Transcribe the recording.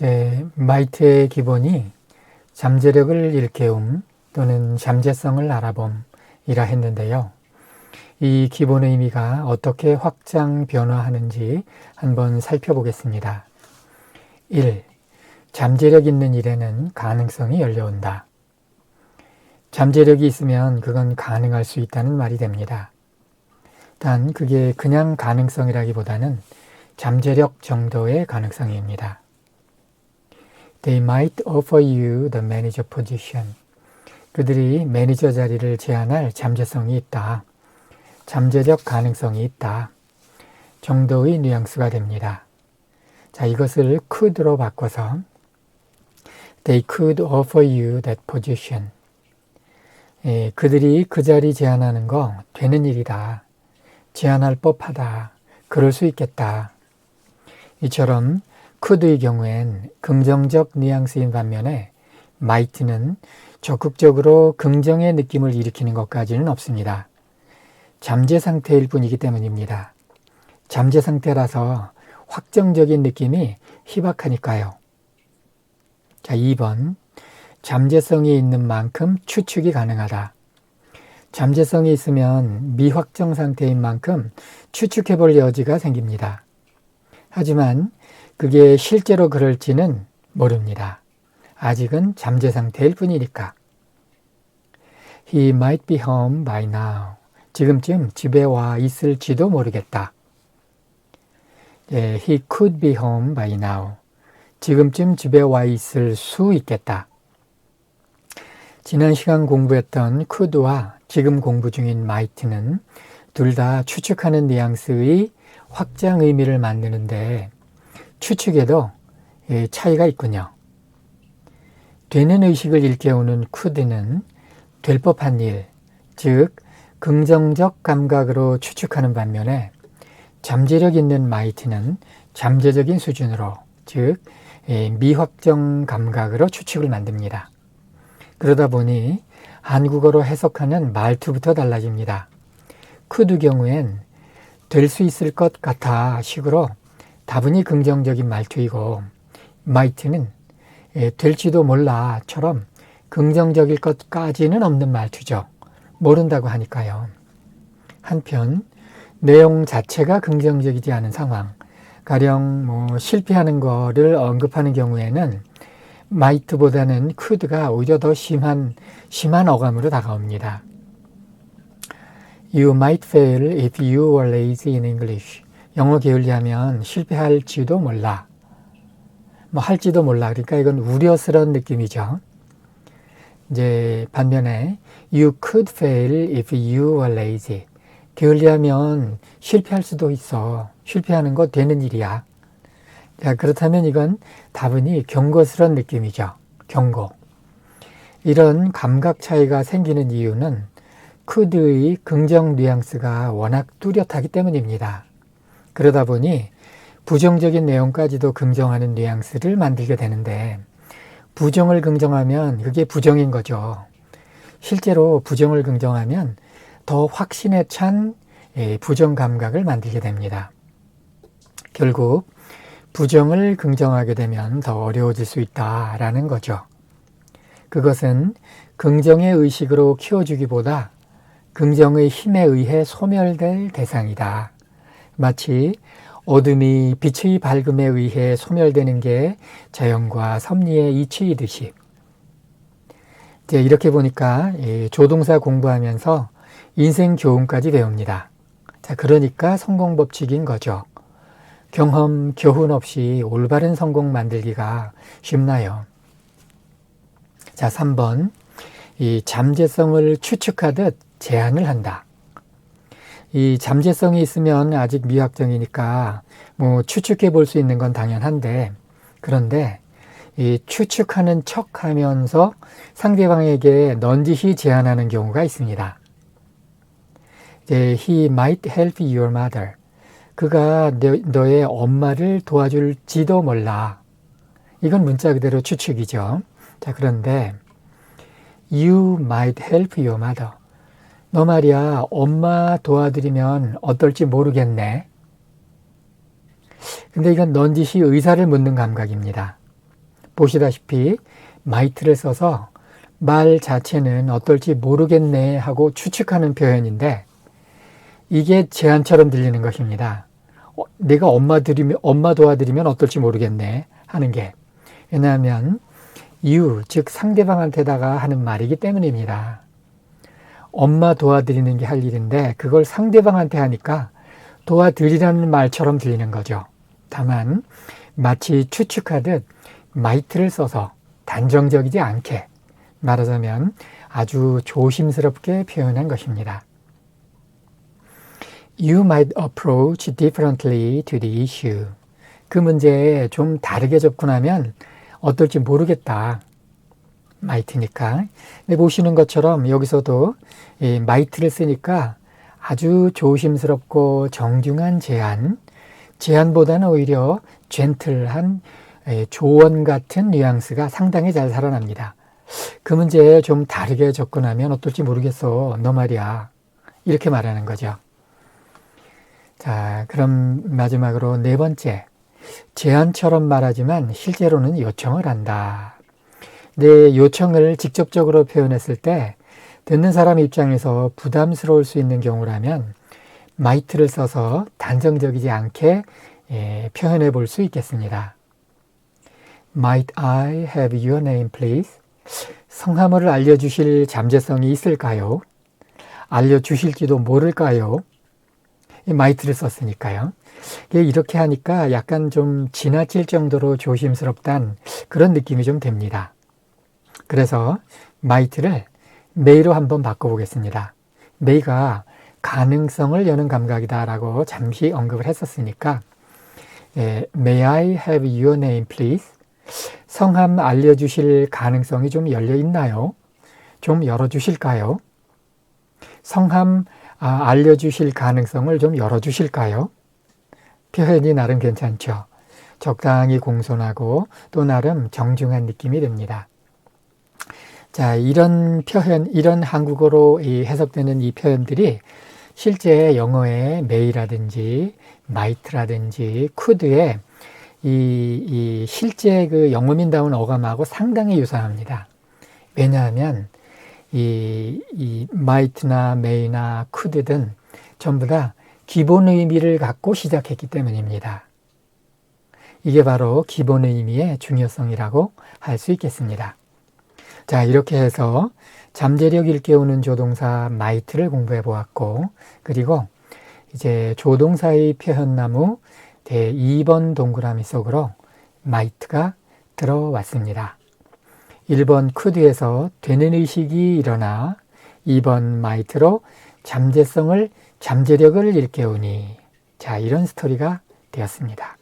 might의 기본이 잠재력을 일깨움 또는 잠재성을 알아봄이라 했는데요. 이 기본 의미가 어떻게 확장 변화하는지 한번 살펴보겠습니다. 1. 잠재력 있는 일에는 가능성이 열려온다. 잠재력이 있으면 그건 가능할 수 있다는 말이 됩니다. 단 그게 그냥 가능성이라기보다는 잠재력 정도의 가능성입니다. They might offer you the manager position. 그들이 매니저 자리를 제안할 잠재성이 있다. 잠재력 가능성이 있다. 정도의 뉘앙스가 됩니다. 자, 이것을 could로 바꿔서 They could offer you that position. 그들이 그 자리 제안하는 거 되는 일이다. 제안할 법하다. 그럴 수 있겠다. 이처럼 could의 경우엔 긍정적 뉘앙스인 반면에 might는 적극적으로 긍정의 느낌을 일으키는 것까지는 없습니다. 잠재 상태일 뿐이기 때문입니다. 잠재 상태라서 확정적인 느낌이 희박하니까요. 자, 2번. 잠재성이 있는 만큼 추측이 가능하다. 잠재성이 있으면 미확정 상태인 만큼 추측해 볼 여지가 생깁니다. 하지만 그게 실제로 그럴지는 모릅니다. 아직은 잠재 상태일 뿐이니까. He might be home by now. 지금쯤 집에 와 있을지도 모르겠다. He could be home by now. 지금쯤 집에 와 있을 수 있겠다. 지난 시간 공부했던 could와 지금 공부 중인 might는 둘 다 추측하는 뉘앙스의 확장 의미를 만드는데 추측에도 차이가 있군요. 되는 의식을 일깨우는 could는 될 법한 일, 즉 긍정적 감각으로 추측하는 반면에 잠재력 있는 might는 잠재적인 수준으로, 즉 미확정 감각으로 추측을 만듭니다. 그러다 보니 한국어로 해석하는 말투부터 달라집니다. could 경우엔 될 수 있을 것 같아 식으로 다분히 긍정적인 말투이고 might는 될지도 몰라처럼 긍정적일 것까지는 없는 말투죠. 모른다고 하니까요. 한편 내용 자체가 긍정적이지 않은 상황, 가령 실패하는 거를 언급하는 경우에는 might보다는 could가 오히려 더 심한 어감으로 다가옵니다. You might fail if you were lazy in English. 영어 게을리하면 실패할지도 몰라. 할지도 몰라. 그러니까 이건 우려스러운 느낌이죠. 이제 반면에 You could fail if you were lazy. 게을리하면 실패할 수도 있어. 실패하는 거 되는 일이야. 자, 그렇다면 이건 다분히 경고스러운 느낌이죠. 경고. 이런 감각 차이가 생기는 이유는 could의 긍정 뉘앙스가 워낙 뚜렷하기 때문입니다. 그러다 보니 부정적인 내용까지도 긍정하는 뉘앙스를 만들게 되는데 부정을 긍정하면 그게 부정인 거죠. 실제로 부정을 긍정하면 더 확신에 찬 부정 감각을 만들게 됩니다. 결국 부정을 긍정하게 되면 더 어려워질 수 있다라는 거죠. 그것은 긍정의 의식으로 키워주기보다 긍정의 힘에 의해 소멸될 대상이다. 마치 어둠이 빛의 밝음에 의해 소멸되는 게 자연과 섭리의 이치이듯이. 이렇게 보니까 조동사 공부하면서 인생 교훈까지 배웁니다. 자, 그러니까 성공 법칙인 거죠. 경험, 교훈 없이 올바른 성공 만들기가 쉽나요? 자, 3번. 이 잠재성을 추측하듯 제안을 한다. 이 잠재성이 있으면 아직 미확정이니까 추측해 볼 수 있는 건 당연한데, 그런데 이 추측하는 척 하면서 상대방에게 넌지시 제안하는 경우가 있습니다. He might help your mother. 그가 너의 엄마를 도와줄지도 몰라. 이건 문자 그대로 추측이죠. 자, 그런데 You might help your mother. 너 말이야, 엄마 도와드리면 어떨지 모르겠네. 근데 이건 넌지시 의사를 묻는 감각입니다. 보시다시피 might를 써서 말 자체는 어떨지 모르겠네 하고 추측하는 표현인데 이게 제안처럼 들리는 것입니다. 내가 엄마 도와드리면 어떨지 모르겠네 하는 게. 왜냐하면 you, 즉 상대방한테다가 하는 말이기 때문입니다. 엄마 도와드리는 게 할 일인데 그걸 상대방한테 하니까 도와드리라는 말처럼 들리는 거죠. 다만 마치 추측하듯 might를 써서 단정적이지 않게, 말하자면 아주 조심스럽게 표현한 것입니다. You might approach differently to the issue. 그 문제에 좀 다르게 접근하면 어떨지 모르겠다. might니까. 근데 보시는 것처럼 여기서도 이 might를 쓰니까 아주 조심스럽고 정중한 제안보다는 오히려 젠틀한 조언 같은 뉘앙스가 상당히 잘 살아납니다. 그 문제에 좀 다르게 접근하면 어떨지 모르겠어. 너 말이야. 이렇게 말하는 거죠. 자, 그럼 마지막으로 네 번째. 제안처럼 말하지만 실제로는 요청을 한다. 내 요청을 직접적으로 표현했을 때 듣는 사람 입장에서 부담스러울 수 있는 경우라면 might를 써서 단정적이지 않게 표현해 볼 수 있겠습니다. Might I have your name, please? 성함을 알려주실 잠재성이 있을까요? 알려주실지도 모를까요? might를 썼으니까요. 이렇게 하니까 약간 좀 지나칠 정도로 조심스럽단 그런 느낌이 좀 됩니다. 그래서 might를 may로 한번 바꿔보겠습니다. may가 가능성을 여는 감각이다라고 잠시 언급을 했었으니까 May I have your name, please? 성함 알려주실 가능성이 좀 열려 있나요? 좀 열어주실까요? 성함 알려주실 가능성을 좀 열어주실까요? 표현이 나름 괜찮죠. 적당히 공손하고 또 나름 정중한 느낌이 듭니다. 자, 이런 표현, 이런 한국어로 해석되는 이 표현들이 실제 영어의 may라든지 might라든지 could의 이 실제 그 영어민다운 어감하고 상당히 유사합니다. 왜냐하면 이 might나 may나 could든 전부 다 기본 의미를 갖고 시작했기 때문입니다. 이게 바로 기본 의미의 중요성이라고 할 수 있겠습니다. 자, 이렇게 해서 잠재력 일깨우는 조동사 might를 공부해 보았고, 그리고 이제 조동사의 표현나무 제2번 동그라미 속으로 might가 들어왔습니다. 1번 could에서 되는 의식이 일어나 2번 might로 잠재력을 일깨우니, 자, 이런 스토리가 되었습니다.